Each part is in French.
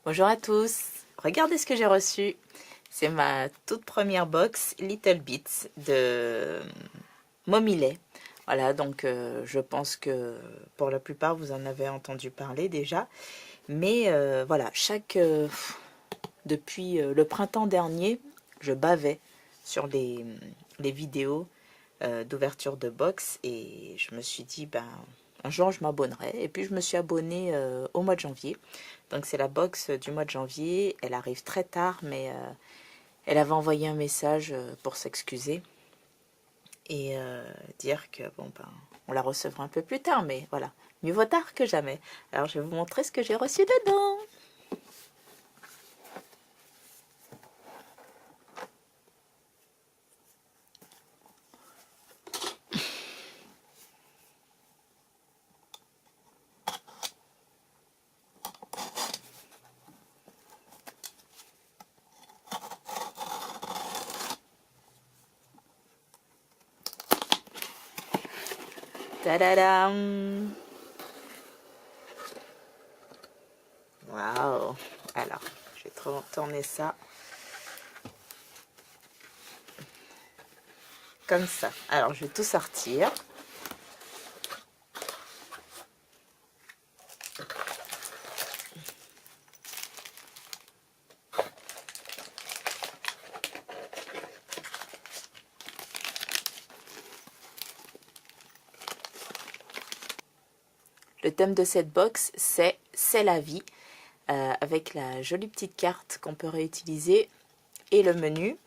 Bonjour à tous, regardez ce que j'ai reçu. C'est ma toute première box Little Bits de Momile. Voilà, donc je pense que pour la plupart vous en avez entendu parler déjà. Mais voilà, depuis le printemps dernier, je bavais sur les vidéos d'ouverture de box et je me suis dit, ben, un jour je m'abonnerai. Et puis je me suis abonnée au mois de janvier. Donc c'est la box du mois de janvier. Elle arrive très tard, mais elle avait envoyé un message pour s'excuser et dire que bon ben on la recevra un peu plus tard, mais voilà, mieux vaut tard que jamais. Alors je vais vous montrer ce que j'ai reçu dedans. Tadadam! Waouh! Alors, je vais tourner ça comme ça. Alors, je vais tout sortir. Le thème de cette box, c'est la vie, avec la jolie petite carte qu'on peut réutiliser et le menu.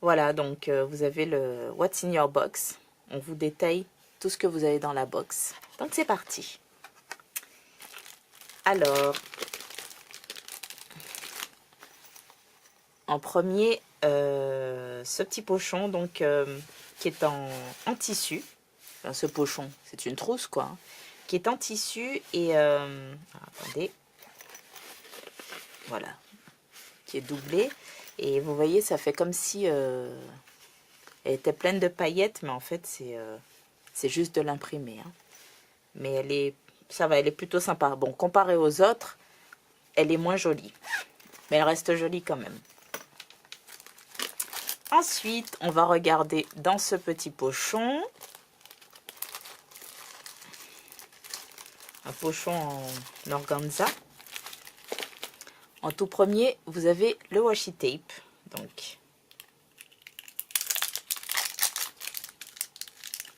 Voilà, donc vous avez le What's in your box. On vous détaille tout ce que vous avez dans la box. Donc c'est parti. Alors, en premier, ce petit pochon donc qui est en tissu. Enfin, ce pochon, c'est une trousse quoi, hein, qui est en tissu et attendez, voilà, qui est doublé. Et vous voyez, ça fait comme si elle était pleine de paillettes, mais en fait c'est juste de l'imprimé. Hein. Mais ça va, elle est plutôt sympa. Bon, comparée aux autres, elle est moins jolie, mais elle reste jolie quand même. Ensuite, on va regarder dans ce petit pochon. Un pochon en organza. En tout premier, vous avez le washi tape. Donc,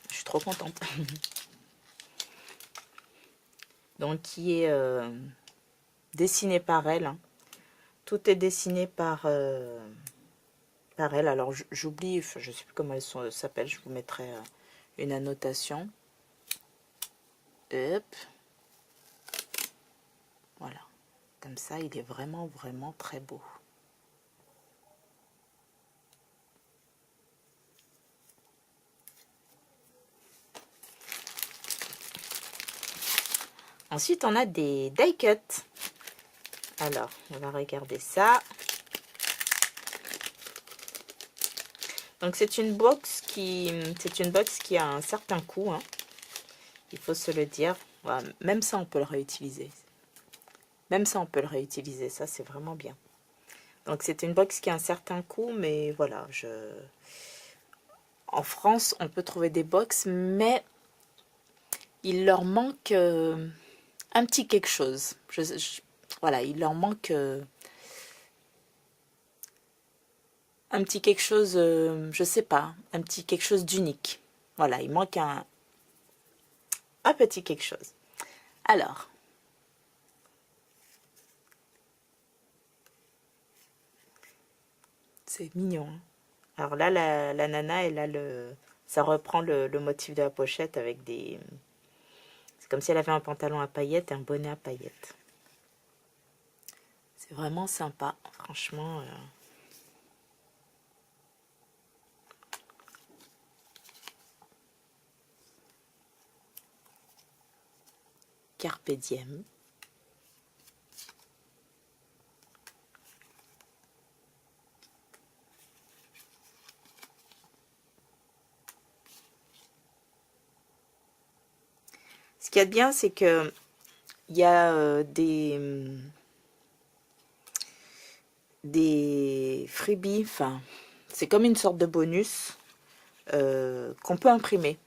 je suis trop contente. Donc, qui est dessiné par elle. Hein. Tout est dessiné par elle. Alors, j'oublie, je ne sais plus comment elle s'appelle. Je vous mettrai une annotation. Hop. Voilà. Comme ça, il est vraiment, vraiment très beau. Ensuite, on a des die cuts. Alors, on va regarder ça. Donc, c'est une box qui a un certain coût. Hein. Il faut se le dire. Voilà, même ça, on peut le réutiliser. Même ça, on peut le réutiliser. Ça, c'est vraiment bien. Donc, c'est une box qui a un certain coût, mais voilà. En France, on peut trouver des box, mais il leur manque un petit quelque chose. Voilà, il leur manque un petit quelque chose, je sais pas, un petit quelque chose d'unique. Voilà, il manque un petit quelque chose. Alors, c'est mignon. Hein. Alors là, la nana, elle a ça reprend le motif de la pochette avec des... C'est comme si elle avait un pantalon à paillettes et un bonnet à paillettes. C'est vraiment sympa, franchement. Carpe diem. Ce qu'il y a de bien, c'est que il y a des freebies, enfin, c'est comme une sorte de bonus qu'on peut imprimer.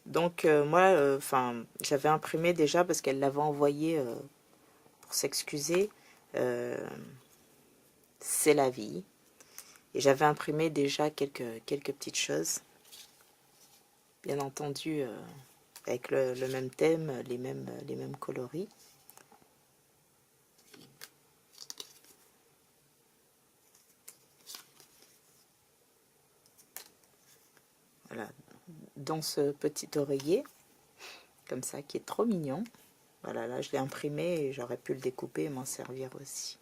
Donc moi, enfin, j'avais imprimé déjà parce qu'elle l'avait envoyé pour s'excuser. C'est la vie. Et j'avais imprimé déjà quelques petites choses. Bien entendu, avec le même thème, les mêmes coloris. Voilà, dans ce petit oreiller, comme ça, qui est trop mignon. Voilà, là, je l'ai imprimé et j'aurais pu le découper et m'en servir aussi.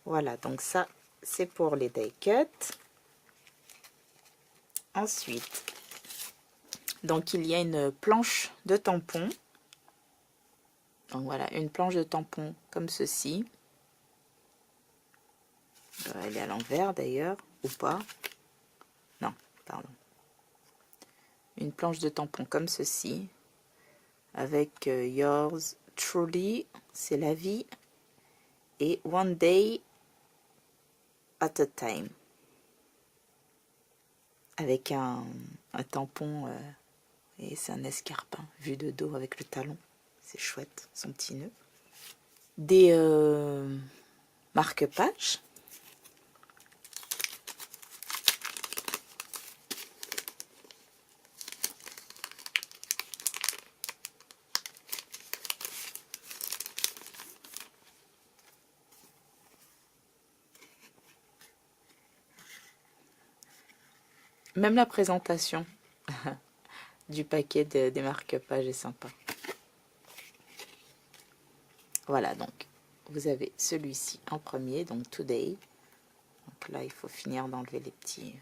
Voilà, donc ça, c'est pour les die cuts. Ensuite, donc il y a une planche de tampons. Donc voilà, une planche de tampons comme ceci. Elle est à l'envers d'ailleurs, ou pas. Non, pardon. Une planche de tampons comme ceci. Avec Yours Truly, c'est la vie. Et One Day at a Time. Avec un tampon, et c'est un escarpin vu de dos avec le talon. C'est chouette, son petit nœud. Des marque-pages. Même la présentation du paquet des marque-pages est sympa. Voilà, donc vous avez celui-ci en premier, donc Today. Donc là, il faut finir d'enlever les petits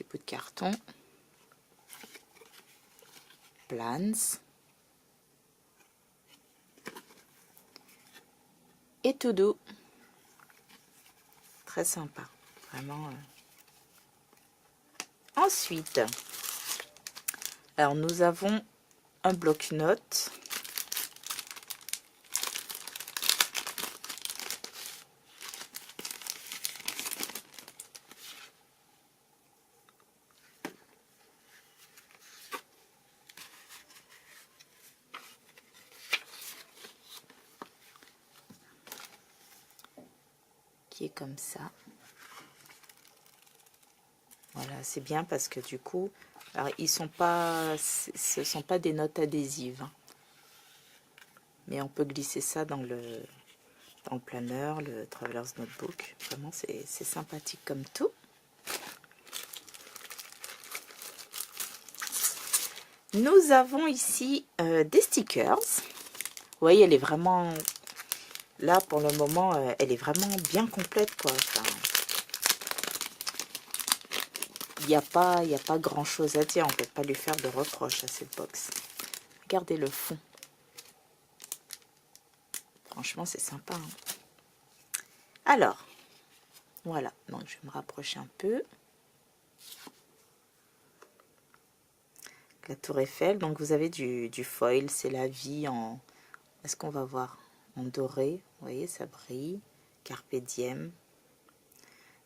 bouts de carton. Plans. Et To Do. Très sympa, vraiment. Ensuite, alors nous avons un bloc-notes. Qui est comme ça. Voilà, c'est bien parce que du coup, alors ce sont pas des notes adhésives, hein. Mais on peut glisser ça dans le planeur, le Traveler's Notebook. Vraiment, c'est sympathique comme tout. Nous avons ici des stickers. Vous voyez, elle est vraiment... Là, pour le moment, elle est vraiment bien complète, quoi. Enfin, il n'y a pas grand chose à dire. On ne peut pas lui faire de reproches à cette box. Regardez le fond. Franchement, c'est sympa, hein. Alors, voilà. Donc, je vais me rapprocher un peu. La tour Eiffel. Donc, vous avez du foil. C'est la vie en... Est-ce qu'on va voir? En doré. Vous voyez, ça brille. Carpe diem.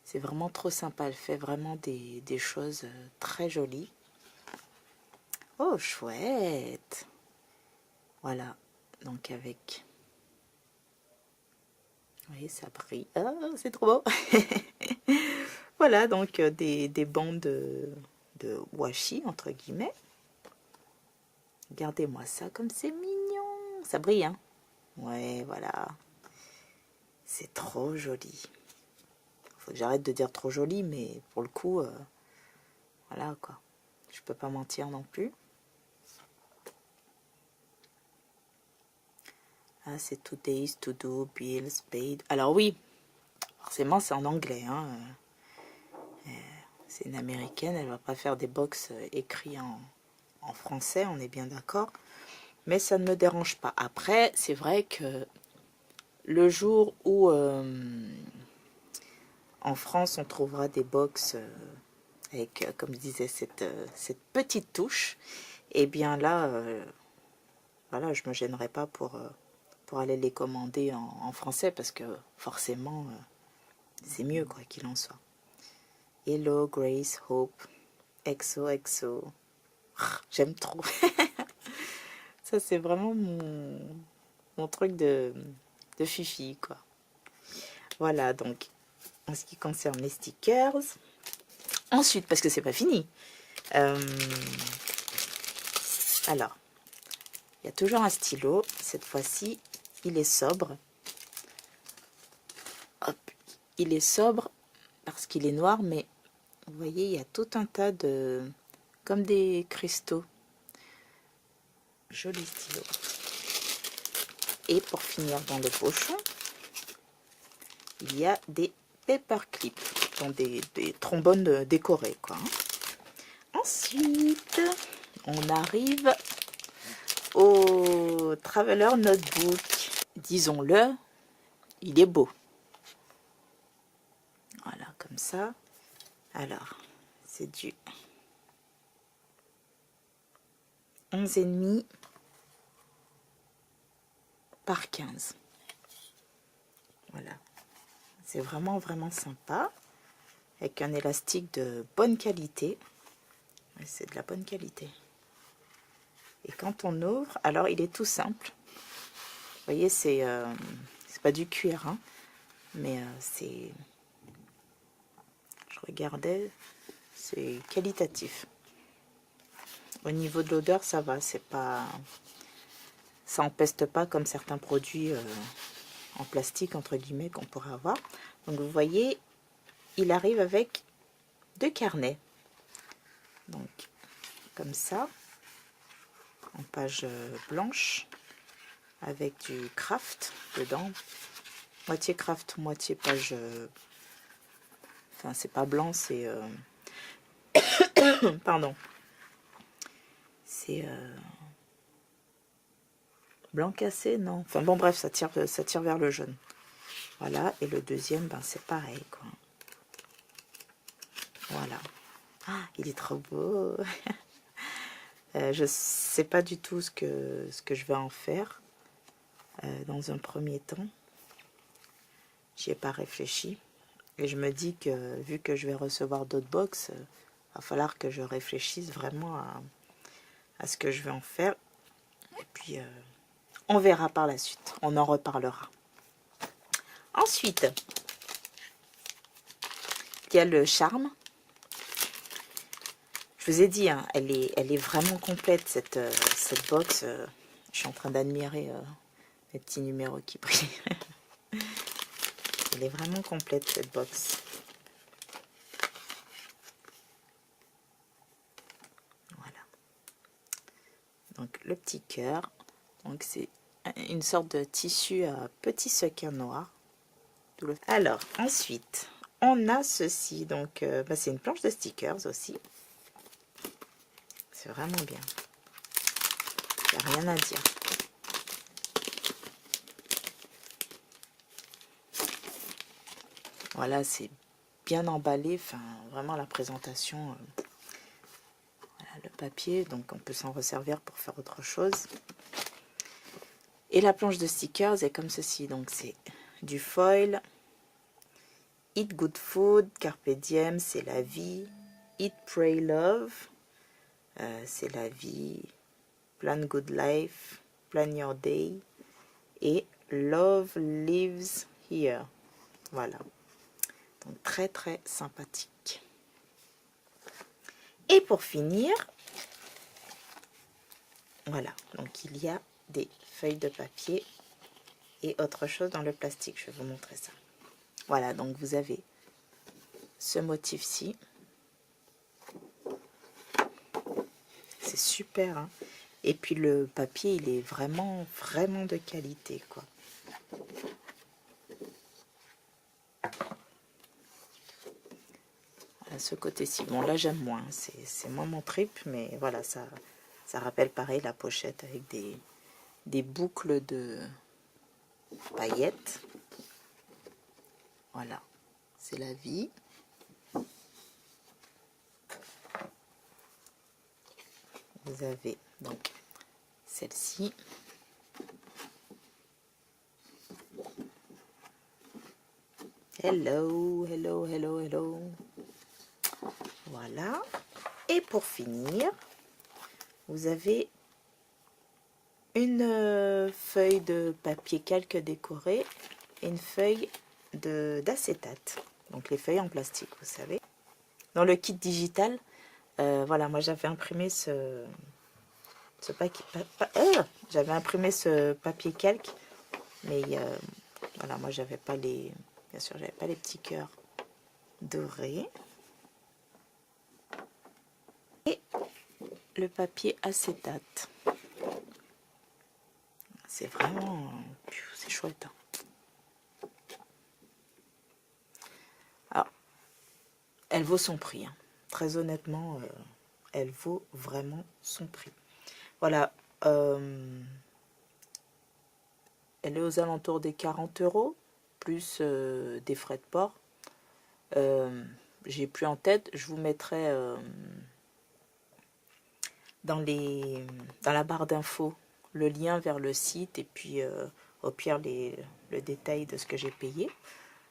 C'est vraiment trop sympa. Elle fait vraiment des choses très jolies. Oh, chouette! Voilà. Donc, avec... Vous voyez, ça brille. Ah, c'est trop beau! Voilà, donc des bandes de washi, entre guillemets. Regardez-moi ça, comme c'est mignon! Ça brille, hein? Ouais, voilà. C'est trop joli. Faut que j'arrête de dire trop joli, mais pour le coup, voilà quoi. Je peux pas mentir non plus. Ah, c'est Today's, To Do, Bills, Paid. Alors oui, forcément c'est en anglais, hein. C'est une américaine, elle va pas faire des box écrits en français, on est bien d'accord. Mais ça ne me dérange pas. Après, c'est vrai que le jour où en France on trouvera des box avec, comme je disais, cette petite touche, et bien là, voilà, je me gênerai pas pour aller les commander en français, parce que forcément, c'est mieux, quoi qu'il en soit. Hello, Grace, Hope, XOXO. J'aime trop. Ça, c'est vraiment mon truc de fifi, quoi. Voilà, donc, en ce qui concerne les stickers. Ensuite, parce que c'est pas fini. Alors, il y a toujours un stylo. Cette fois-ci, il est sobre. Hop, il est sobre parce qu'il est noir, mais vous voyez, il y a tout un tas de... comme des cristaux. Joli stylo. Et pour finir dans le pochon, il y a des paperclips, donc des trombones décorés, quoi. Ensuite, on arrive au Traveler Notebook. Disons-le, il est beau. Voilà, comme ça. Alors, c'est du 11,5 par 15. Voilà. C'est vraiment, vraiment sympa. Avec un élastique de bonne qualité. C'est de la bonne qualité. Et quand on ouvre, alors il est tout simple. Vous voyez, c'est pas du cuir, hein, mais c'est... Je regardais, c'est qualitatif. Au niveau de l'odeur, ça va, c'est pas... Ça empeste pas comme certains produits en plastique, entre guillemets, qu'on pourrait avoir. Donc vous voyez, il arrive avec 2 carnets. Donc, comme ça, en page blanche, avec du craft dedans. Moitié craft, moitié page... Enfin, c'est pas blanc, c'est... Pardon. C'est... Blanc cassé, non. Enfin bon, bref, ça tire vers le jaune. Voilà, et le deuxième, ben, c'est pareil, quoi. Voilà. Ah, il est trop beau. Je sais pas du tout ce que je vais en faire dans un premier temps. J'y ai pas réfléchi. Et je me dis que, vu que je vais recevoir d'autres box, va falloir que je réfléchisse vraiment à ce que je vais en faire. Et puis, on verra par la suite. On en reparlera. Ensuite, il y a le charme. Je vous ai dit, hein, elle est vraiment complète, cette box. Je suis en train d'admirer les petits numéros qui brillent. Elle est vraiment complète, cette box. Voilà. Donc, le petit cœur. Donc, c'est une sorte de tissu à petit sequin noir. Alors, ensuite, on a ceci. Donc, bah, c'est une planche de stickers aussi. C'est vraiment bien. Il n'y a rien à dire. Voilà, c'est bien emballé. Enfin, vraiment la présentation. Voilà, le papier. Donc, on peut s'en resservir pour faire autre chose. Et la planche de stickers est comme ceci. Donc, c'est du foil. Eat good food. Carpe diem, c'est la vie. Eat, pray, love. C'est la vie. Plan good life. Plan your day. Et love lives here. Voilà. Donc, très, très sympathique. Et pour finir, voilà. Donc, il y a des feuilles de papier et autre chose dans le plastique. Je vais vous montrer ça. Voilà. Donc, vous avez ce motif-ci. C'est super, hein. Et puis, le papier, il est vraiment, vraiment de qualité, quoi. À ce côté-ci. Bon, là, j'aime moins. C'est moins mon trip, mais voilà, ça rappelle pareil la pochette avec des boucles de paillettes. Voilà, c'est la vie. vous avez donc celle-ci. Hello, hello, hello, hello. Voilà. Et pour finir, vous avez une feuille de papier calque décoré et une feuille d'acétate. Donc les feuilles en plastique, vous savez. Dans le kit digital, voilà, moi j'avais imprimé j'avais imprimé ce papier calque, mais voilà, moi j'avais pas les, bien sûr, j'avais pas les petits cœurs dorés. Et le papier acétate. C'est vraiment, c'est chouette. Hein. Alors, elle vaut son prix. Hein. Très honnêtement, elle vaut vraiment son prix. Voilà. Elle est aux alentours des 40 €, plus des frais de port. J'ai plus en tête. Je vous mettrai dans la barre d'infos le lien vers le site et puis au pire le détail de ce que j'ai payé.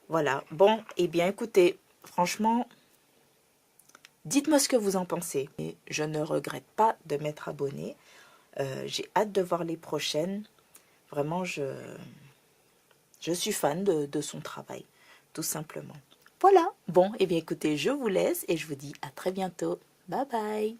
Voilà. Bon, et bien écoutez, franchement, dites-moi ce que vous en pensez. Et je ne regrette pas de m'être abonnée. J'ai hâte de voir les prochaines. Vraiment, je suis fan de son travail, tout simplement. Voilà. Bon, et bien écoutez, je vous laisse et je vous dis à très bientôt. Bye bye.